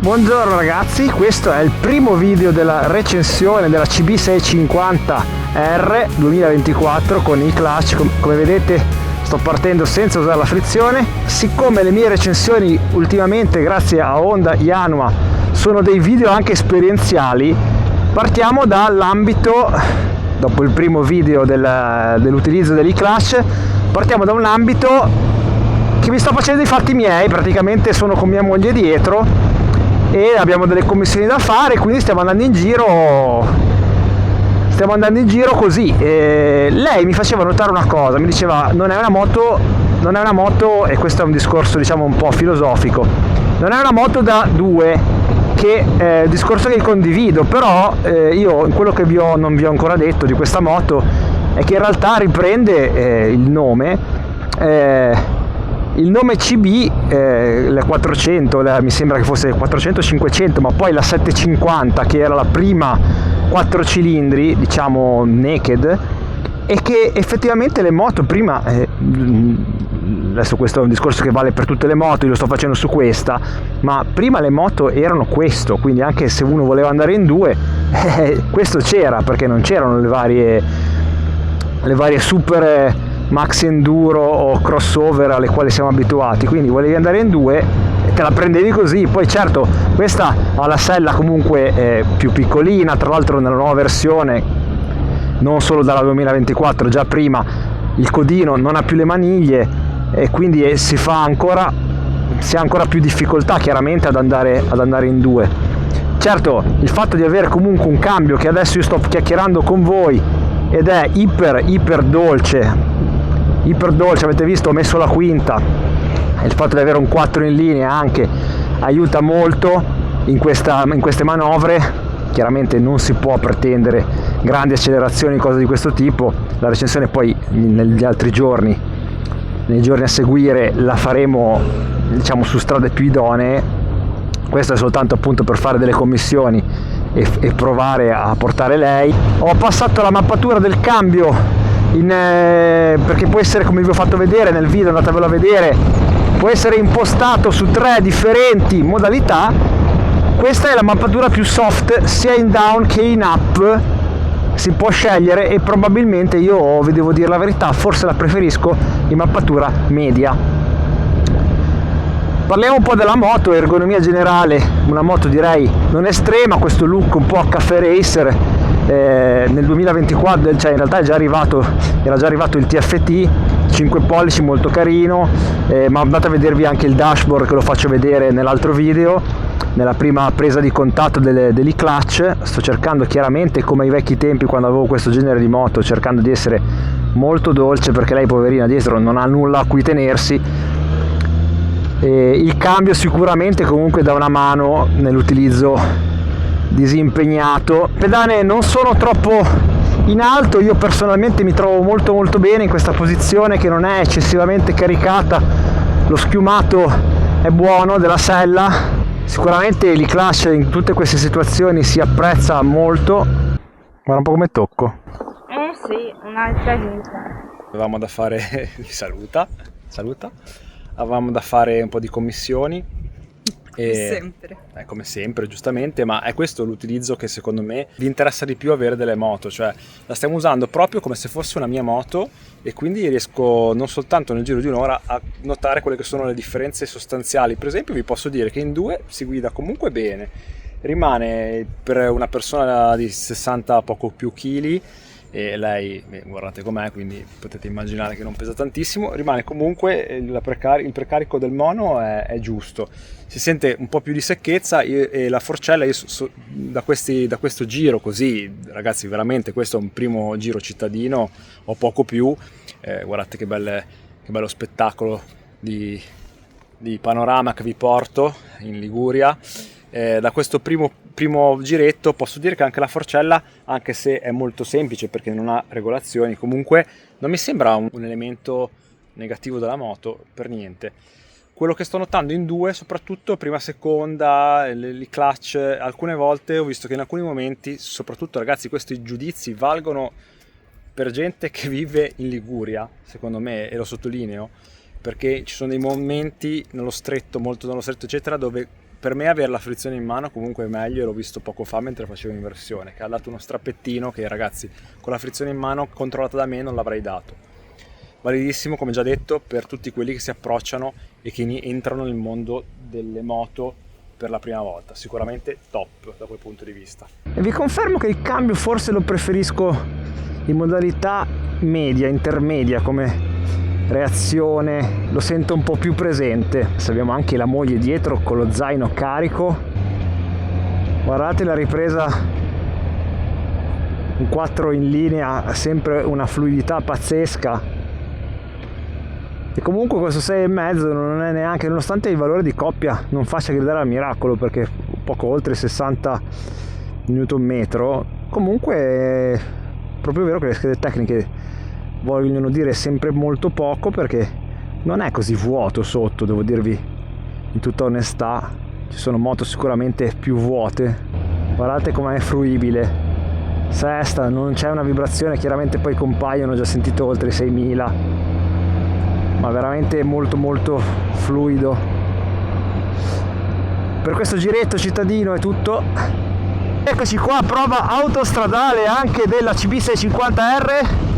Buongiorno ragazzi, questo è il primo video della recensione della CB650R 2024 con i clutch. Come vedete sto partendo senza usare la frizione. Siccome le mie recensioni ultimamente, grazie a Honda Yanmah, sono dei video anche esperienziali, partiamo dall'ambito, dopo il primo video dell'utilizzo degli clutch, partiamo da un ambito che mi sto facendo i fatti miei. Praticamente sono con mia moglie dietro e abbiamo delle commissioni da fare, quindi stiamo andando in giro così. Lei mi faceva notare una cosa, mi diceva non è una moto, e questo è un discorso diciamo un po' filosofico, non è una moto da due, che è un discorso che condivido, però io quello che non vi ho ancora detto di questa moto è che in realtà riprende il nome CB, la 400, mi sembra che fosse 400-500, ma poi la 750 che era la prima 4 cilindri, diciamo naked, e che effettivamente le moto prima, adesso questo è un discorso che vale per tutte le moto, io lo sto facendo su questa, ma prima le moto erano questo, quindi anche se uno voleva andare in due, questo c'era, perché non c'erano le varie super maxi enduro o crossover alle quali siamo abituati, quindi volevi andare in due e te la prendevi così. Poi certo questa ha la sella comunque più piccolina, tra l'altro nella nuova versione, non solo dalla 2024, già prima il codino non ha più le maniglie e quindi si ha ancora più difficoltà chiaramente ad andare in due. Certo, il fatto di avere comunque un cambio che adesso io sto chiacchierando con voi ed è iper dolce, avete visto, ho messo la quinta, il fatto di avere un 4 in linea anche aiuta molto in queste manovre. Chiaramente non si può pretendere grandi accelerazioni, cose di questo tipo. La recensione poi nei giorni a seguire la faremo diciamo su strade più idonee. Questo è soltanto appunto per fare delle commissioni e provare a portare lei. Ho passato la mappatura del cambio perché può essere, come vi ho fatto vedere nel video, andatevelo a vedere, può essere impostato su 3 differenti modalità. Questa è la mappatura più soft, sia in down che in up si può scegliere, e probabilmente io vi devo dire la verità, forse la preferisco in mappatura media. Parliamo un po' della moto, ergonomia generale, una moto direi non estrema, questo look un po' caffè racer. Nel 2024, cioè in realtà era già arrivato il TFT 5 pollici, molto carino, ma andate a vedervi anche il dashboard che lo faccio vedere nell'altro video, nella prima presa di contatto degli clutch. Sto cercando chiaramente, come ai vecchi tempi quando avevo questo genere di moto, cercando di essere molto dolce, perché lei poverina dietro non ha nulla a cui tenersi. Il cambio sicuramente comunque dà una mano nell'utilizzo disimpegnato. Pedane non sono troppo in alto, io personalmente mi trovo molto bene in questa posizione, che non è eccessivamente caricata, lo schiumato è buono della sella. Sicuramente il clutch in tutte queste situazioni si apprezza molto. Guarda un po' come tocco. Sì, un'altra vita. Avevamo da fare saluta. Avevamo da fare un po' di commissioni. Come sempre, giustamente, ma è questo l'utilizzo che secondo me vi interessa di più avere delle moto, cioè la stiamo usando proprio come se fosse una mia moto, e quindi riesco non soltanto nel giro di un'ora a notare quelle che sono le differenze sostanziali. Per esempio vi posso dire che in due si guida comunque bene, rimane per una persona di 60 poco più chili, e lei guardate com'è, quindi potete immaginare che non pesa tantissimo, rimane comunque il precarico del mono è giusto, si sente un po' più di secchezza, e la forcella da questo giro così, ragazzi, veramente questo è un primo giro cittadino o poco più, guardate che bello spettacolo di panorama che vi porto in Liguria. Da questo primo giretto posso dire che anche la forcella, anche se è molto semplice perché non ha regolazioni, comunque non mi sembra un elemento negativo della moto per niente. Quello che sto notando in due, soprattutto prima seconda, i clutch, alcune volte ho visto che in alcuni momenti, soprattutto ragazzi, questi giudizi valgono per gente che vive in Liguria, secondo me, e lo sottolineo, perché ci sono dei momenti nello stretto, molto nello stretto eccetera, dove per me avere la frizione in mano comunque è meglio, e l'ho visto poco fa mentre facevo in versione, che ha dato uno strappettino che, ragazzi, con la frizione in mano controllata da me non l'avrei dato. Validissimo, come già detto, per tutti quelli che si approcciano e che entrano nel mondo delle moto per la prima volta. Sicuramente top da quel punto di vista. E vi confermo che il cambio forse lo preferisco in modalità media, intermedia, come reazione lo sento un po' più presente. Se abbiamo anche la moglie dietro con lo zaino carico, guardate la ripresa, un 4 in linea, sempre una fluidità pazzesca. E comunque questo 6,5 non è neanche, nonostante il valore di coppia non faccia gridare al miracolo, perché poco oltre 60 Nm, comunque è proprio vero che le schede tecniche vogliono dire sempre molto poco, perché non è così vuoto sotto, devo dirvi in tutta onestà. Ci sono moto sicuramente più vuote. Guardate com'è fruibile, sesta, non c'è una vibrazione, chiaramente poi compaiono, ho già sentito oltre i 6000, ma veramente molto molto fluido. Per questo giretto cittadino è tutto. Eccoci qua, prova autostradale anche della CB650R.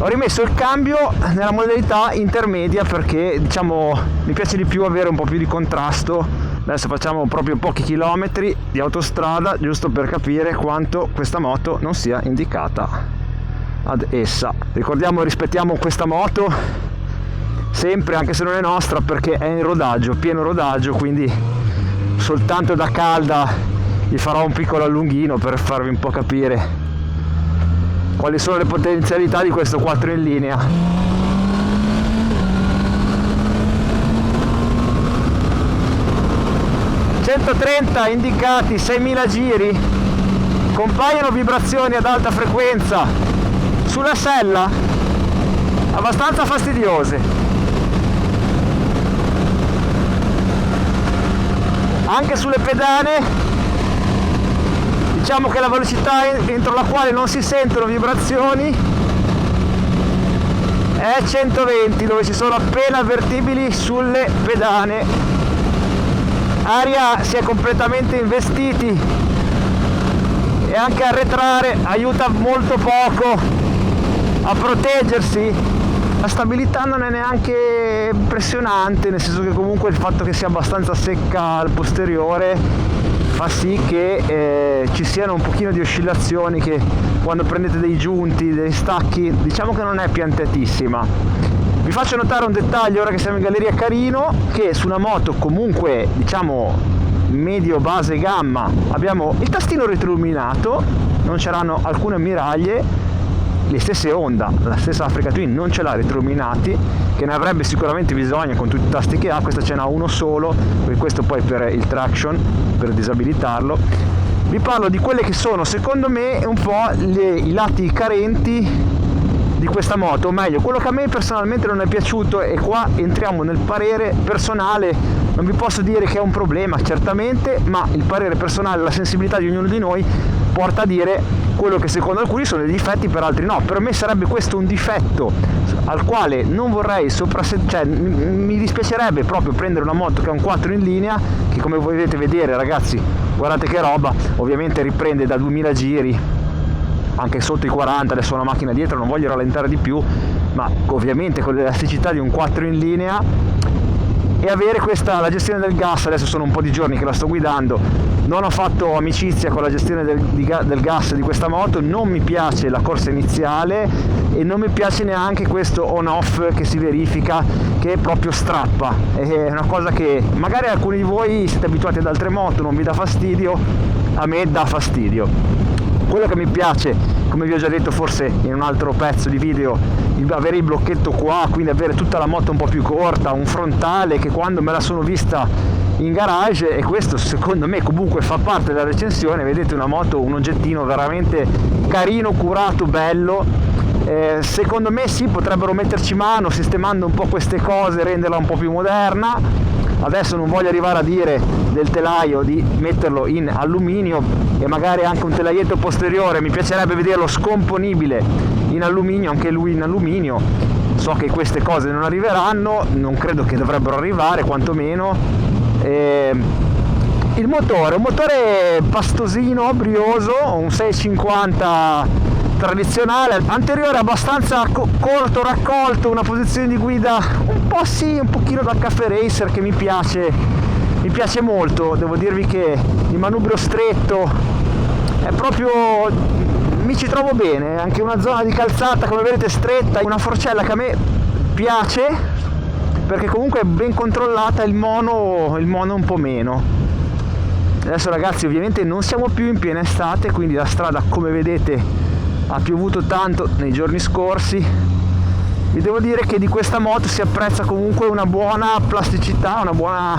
Ho rimesso il cambio nella modalità intermedia perché, diciamo, mi piace di più avere un po' più di contrasto. Adesso facciamo proprio pochi chilometri di autostrada, giusto per capire quanto questa moto non sia indicata ad essa. Ricordiamo, rispettiamo questa moto sempre, anche se non è nostra, perché è in rodaggio, pieno rodaggio, quindi soltanto da calda vi farò un piccolo allunghino per farvi un po' capire quali sono le potenzialità di questo 4 in linea. ...130 indicati, 6.000 giri, compaiono vibrazioni ad alta frequenza sulla sella abbastanza fastidiose. Anche sulle pedane, diciamo che la velocità entro la quale non si sentono vibrazioni è 120, dove ci sono appena avvertibili sulle pedane. Aria si è completamente investiti e anche arretrare aiuta molto poco a proteggersi. La stabilità non è neanche impressionante, nel senso che comunque il fatto che sia abbastanza secca al posteriore fa sì che ci siano un pochino di oscillazioni, che quando prendete dei giunti, dei stacchi, diciamo che non è piantatissima. Vi faccio notare un dettaglio ora che siamo in Galleria Carino, che su una moto comunque, diciamo, medio base gamma abbiamo il tastino retroilluminato, non c'erano alcune ammiraglie. Le stesse Honda, la stessa Africa Twin non ce l'ha retroilluminati, che ne avrebbe sicuramente bisogno con tutti i tasti che ha. Questa ce n'ha uno solo, questo poi per il traction, per disabilitarlo. Vi parlo di quelle che sono secondo me un po' i lati carenti di questa moto, o meglio quello che a me personalmente non è piaciuto, e qua entriamo nel parere personale. Non vi posso dire che è un problema certamente, ma il parere personale, la sensibilità di ognuno di noi porta a dire quello che secondo alcuni sono dei difetti, per altri no. Per me sarebbe questo un difetto al quale non vorrei cioè mi dispiacerebbe proprio prendere una moto che ha un 4 in linea, che come potete vedere, ragazzi, guardate che roba, ovviamente riprende da 2000 giri, anche sotto i 40, adesso ho una macchina dietro, non voglio rallentare di più, ma ovviamente con l'elasticità di un 4 in linea. E avere la gestione del gas, adesso sono un po' di giorni che la sto guidando, non ho fatto amicizia con la gestione del gas di questa moto, non mi piace la corsa iniziale e non mi piace neanche questo on-off che si verifica, che proprio strappa. È una cosa che magari alcuni di voi siete abituati ad altre moto, non vi dà fastidio, a me dà fastidio. Quello che mi piace, come vi ho già detto forse in un altro pezzo di video, avere il blocchetto qua, quindi avere tutta la moto un po' più corta, un frontale che quando me la sono vista in garage, e questo secondo me comunque fa parte della recensione. Vedete, una moto, un oggettino veramente carino, curato, bello. Secondo me sì, potrebbero metterci mano sistemando un po' queste cose, renderla un po' più moderna. Adesso non voglio arrivare a dire del telaio di metterlo in alluminio, e magari anche un telaietto posteriore mi piacerebbe vederlo scomponibile in alluminio, anche lui in alluminio. So che queste cose non arriveranno, non credo che dovrebbero arrivare quantomeno, Il motore, un motore pastosino, brioso, un 650 tradizionale, anteriore abbastanza corto, raccolto, una posizione di guida un po' sì, un pochino da caffè racer che mi piace molto. Devo dirvi che il manubrio stretto è proprio, mi ci trovo bene, anche una zona di calzata come vedete stretta, una forcella che a me piace perché comunque è ben controllata, il mono un po' meno. Adesso ragazzi ovviamente non siamo più in piena estate, quindi la strada come vedete ha piovuto tanto nei giorni scorsi. Vi devo dire che di questa moto si apprezza comunque una buona plasticità, una buona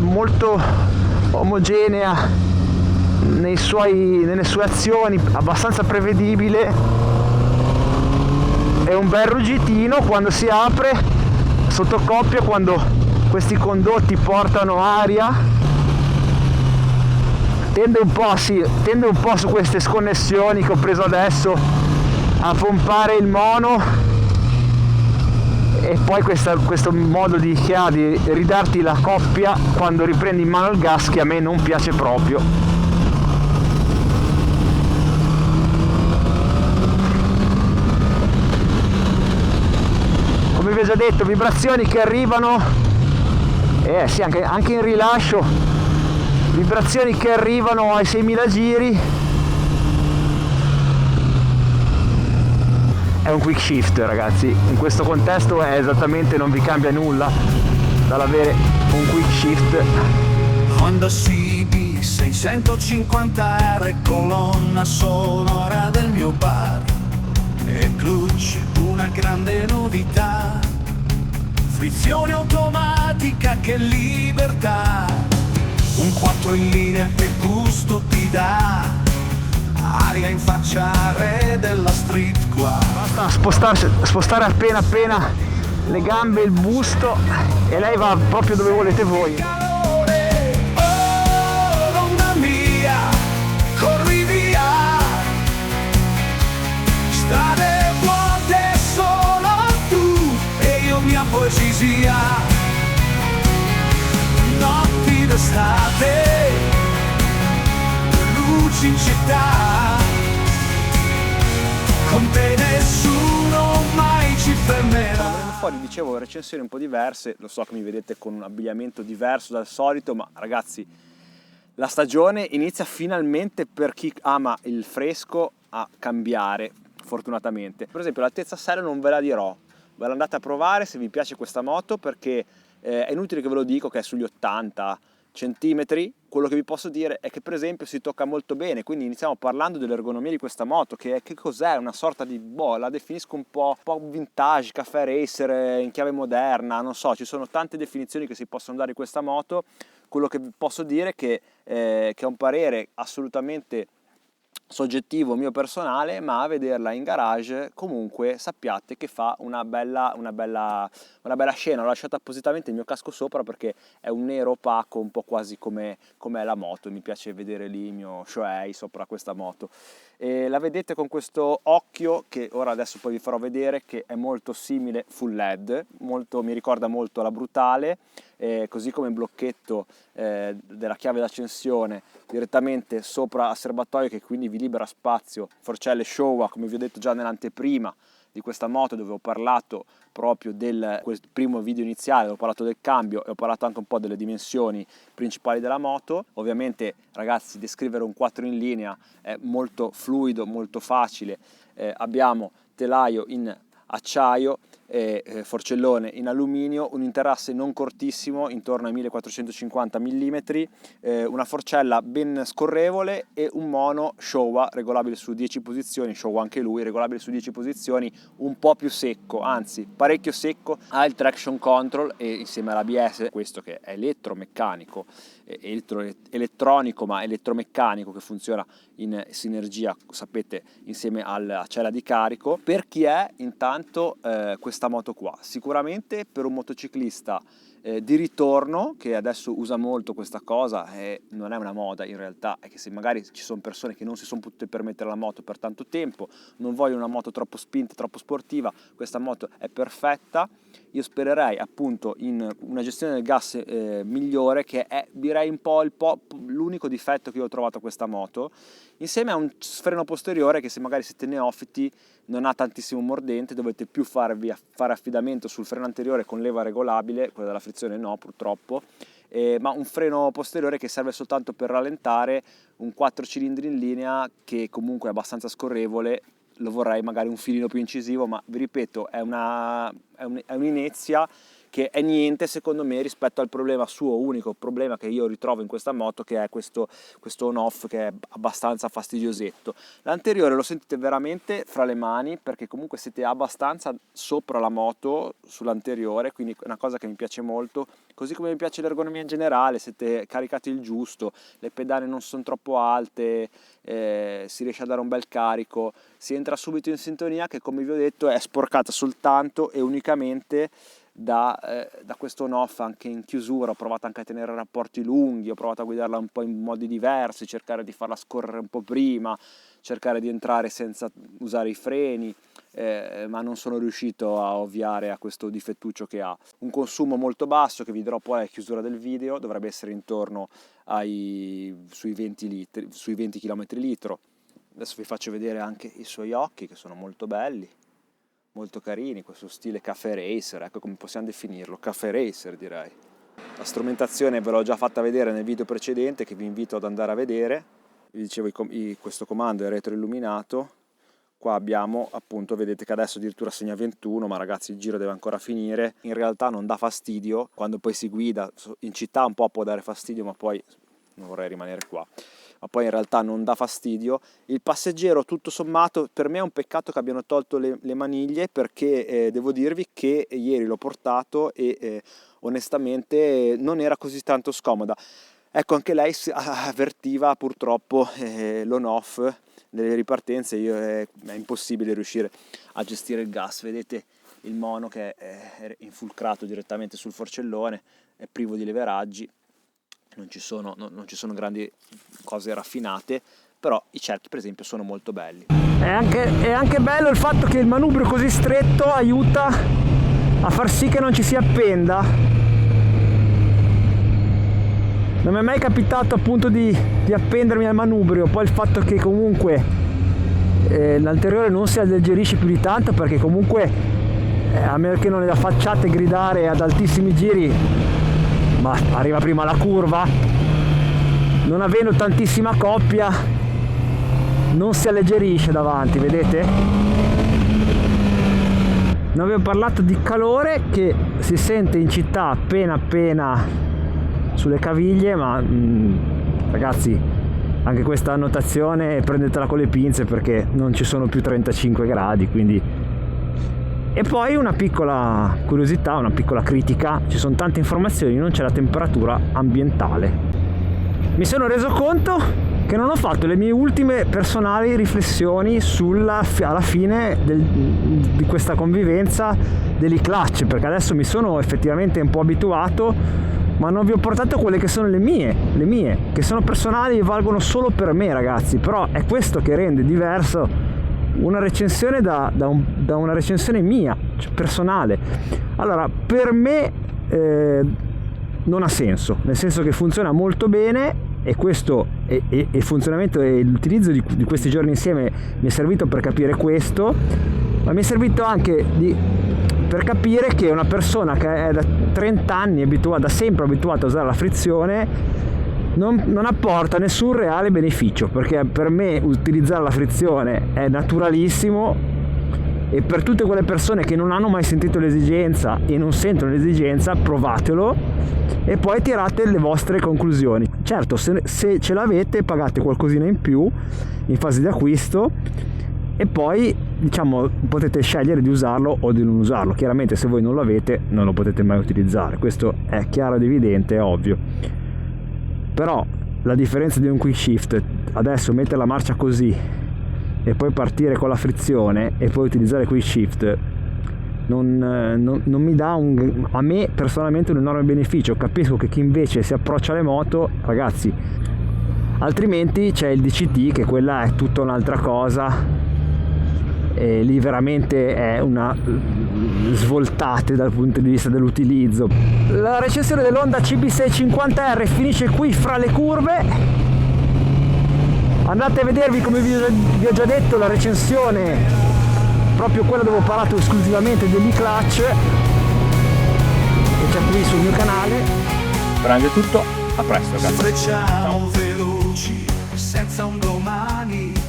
molto omogenea nelle sue azioni, abbastanza prevedibile. È un bel ruggitino quando si apre sotto coppia, quando questi condotti portano aria. Tende un po' su queste sconnessioni che ho preso adesso a pompare il mono, e poi questo modo che ha di ridarti la coppia quando riprendi in mano il gas, che a me non piace proprio. Come vi ho già detto, vibrazioni che arrivano, sì, anche in rilascio, vibrazioni che arrivano ai 6.000 giri. È un quick shift ragazzi, in questo contesto è esattamente, non vi cambia nulla dall'avere un quick shift. Honda CB 650R, colonna sonora del mio bar, e clutch, una grande novità, frizione automatica, che libertà, un 4 in linea che gusto ti dà, aria in faccia, re della street qua. Basta spostare appena le gambe, il busto, e lei va proprio dove volete voi. Calore, oh donna mia, corri via, strade vuote solo tu e io mia poesia, notti d'estate, luci in città, con te nessuno mai ci fermerà. Fuori dicevo recensioni un po' diverse, lo so che mi vedete con un abbigliamento diverso dal solito, ma ragazzi la stagione inizia finalmente, per chi ama il fresco, a cambiare, fortunatamente. Per esempio l'altezza serio non ve la dirò, ve la andate a provare se vi piace questa moto, perché è inutile che ve lo dico che è sugli 80 centimetri. Quello che vi posso dire è che per esempio si tocca molto bene, quindi iniziamo parlando dell'ergonomia di questa moto, che cos'è? Una sorta di, la definisco un po' vintage, caffè racer in chiave moderna, non so, ci sono tante definizioni che si possono dare di questa moto. Quello che vi posso dire è che è un parere assolutamente soggettivo mio personale, ma a vederla in garage comunque sappiate che fa una bella scena. Ho lasciato appositamente il mio casco sopra perché è un nero opaco, un po' quasi come è la moto. Mi piace vedere lì il mio Shoei sopra questa moto, e la vedete con questo occhio che ora adesso poi vi farò vedere, che è molto simile full LED, mi ricorda molto la Brutale, così come il blocchetto della chiave d'accensione direttamente sopra a serbatoio, che quindi vi libera spazio, forcelle Showa, come vi ho detto già nell'anteprima di questa moto, dove ho parlato proprio del primo video iniziale, ho parlato del cambio e ho parlato anche un po' delle dimensioni principali della moto. Ovviamente ragazzi, descrivere un 4 in linea è molto fluido, molto facile. Abbiamo telaio in acciaio, forcellone in alluminio, un interasse non cortissimo intorno ai 1450 mm, una forcella ben scorrevole e un mono Showa regolabile su 10 posizioni, Showa anche lui, regolabile su 10 posizioni, un po' più secco, anzi parecchio secco. Ha il traction control e insieme all'ABS, questo che è elettromeccanico, elettronico ma elettromeccanico, che funziona in sinergia, sapete, insieme alla cella di carico. Per chi è intanto questa moto qua? Sicuramente per un motociclista di ritorno, che adesso usa molto questa cosa, non è una moda in realtà, è che se magari ci sono persone che non si sono potute permettere la moto per tanto tempo, non vogliono una moto troppo spinta, troppo sportiva, questa moto è perfetta. io spererei appunto in una gestione del gas migliore, che è direi un po' l'unico difetto che io ho trovato a questa moto, insieme a un freno posteriore che se magari siete neofiti non ha tantissimo mordente, dovete più fare affidamento sul freno anteriore con leva regolabile, quella della frizione no purtroppo, ma un freno posteriore che serve soltanto per rallentare, un 4 cilindri in linea che comunque è abbastanza scorrevole. Lo vorrei magari un filino più incisivo, ma vi ripeto è un'inezia che è niente secondo me rispetto al unico problema che io ritrovo in questa moto, che è questo on-off che è abbastanza fastidiosetto. L'anteriore lo sentite veramente fra le mani, perché comunque siete abbastanza sopra la moto sull'anteriore, quindi è una cosa che mi piace molto, così come mi piace l'ergonomia in generale, siete caricati il giusto, le pedane non sono troppo alte, si riesce a dare un bel carico, si entra subito in sintonia, che come vi ho detto è sporcata soltanto e unicamente da questo on-off. Anche in chiusura ho provato anche a tenere rapporti lunghi, ho provato a guidarla un po' in modi diversi, cercare di farla scorrere un po' prima, cercare di entrare senza usare i freni, ma non sono riuscito a ovviare a questo difettuccio che ha. Un consumo molto basso che vi dirò poi alla chiusura del video, dovrebbe essere intorno sui 20 km litro. Adesso vi faccio vedere anche i suoi occhi, che sono molto belli, molto carini, questo stile caffè racer, ecco come possiamo definirlo, caffè racer direi. La strumentazione ve l'ho già fatta vedere nel video precedente, che vi invito ad andare a vedere. Vi dicevo, questo comando è retroilluminato. Qua abbiamo appunto, vedete che adesso addirittura segna 21, ma ragazzi il giro deve ancora finire. In realtà non dà fastidio, quando poi si guida in città un po' può dare fastidio, ma poi non vorrei rimanere qua, ma poi in realtà non dà fastidio. Il passeggero tutto sommato, per me è un peccato che abbiano tolto le maniglie, perché devo dirvi che ieri l'ho portato e onestamente non era così tanto scomoda. Ecco, anche lei avvertiva purtroppo l'on-off delle ripartenze. È impossibile riuscire a gestire il gas. Vedete il mono che è infulcrato direttamente sul forcellone, è privo di leveraggi, non ci sono grandi cose raffinate, però i cerchi per esempio sono molto belli. È anche bello il fatto che il manubrio così stretto aiuta a far sì che non ci si appenda. Non mi è mai capitato appunto di appendermi al manubrio. Poi il fatto che comunque l'anteriore non si alleggerisce più di tanto, perché comunque a meno che non le affacciate gridare ad altissimi giri, ma arriva prima la curva, non avendo tantissima coppia non si alleggerisce davanti, vedete? Non avevo parlato di calore che si sente in città appena sulle caviglie, ma ragazzi anche questa annotazione prendetela con le pinze, perché non ci sono più 35 gradi, quindi. E poi una piccola curiosità, una piccola critica: ci sono tante informazioni, non c'è la temperatura ambientale. Mi sono reso conto che non ho fatto le mie ultime personali riflessioni alla fine di questa convivenza dell'e-clutch, perché adesso mi sono effettivamente un po' abituato, ma non vi ho portato quelle che sono le mie, che sono personali e valgono solo per me, ragazzi. Però è questo che rende diverso una recensione da una recensione mia, cioè personale. Allora, per me non ha senso, nel senso che funziona molto bene, e questo e il funzionamento e l'utilizzo di questi giorni insieme mi è servito per capire questo, ma mi è servito anche per capire che una persona che è da 30 anni da sempre abituata a usare la frizione non apporta nessun reale beneficio, perché per me utilizzare la frizione è naturalissimo, e per tutte quelle persone che non hanno mai sentito l'esigenza e non sentono l'esigenza, provatelo e poi tirate le vostre conclusioni. Certo, se ce l'avete pagate qualcosina in più in fase di acquisto, e poi diciamo potete scegliere di usarlo o di non usarlo. Chiaramente se voi non lo avete non lo potete mai utilizzare, questo è chiaro ed evidente, è ovvio. Però la differenza di un quick shift, adesso mettere la marcia così e poi partire con la frizione e poi utilizzare quick shift, non mi dà a me personalmente un enorme beneficio. Capisco che chi invece si approccia alle moto, ragazzi, altrimenti c'è il DCT, che quella è tutta un'altra cosa, e lì veramente è svoltate dal punto di vista dell'utilizzo. La recensione dell'Honda CB650R finisce qui fra le curve. Andate a vedervi, come vi ho già detto, la recensione, proprio quella dove ho parlato esclusivamente dell'e-clutch, e c'è qui sul mio canale. Per oggi è tutto, a presto, grazie. Sfrecciamo veloci senza un domani.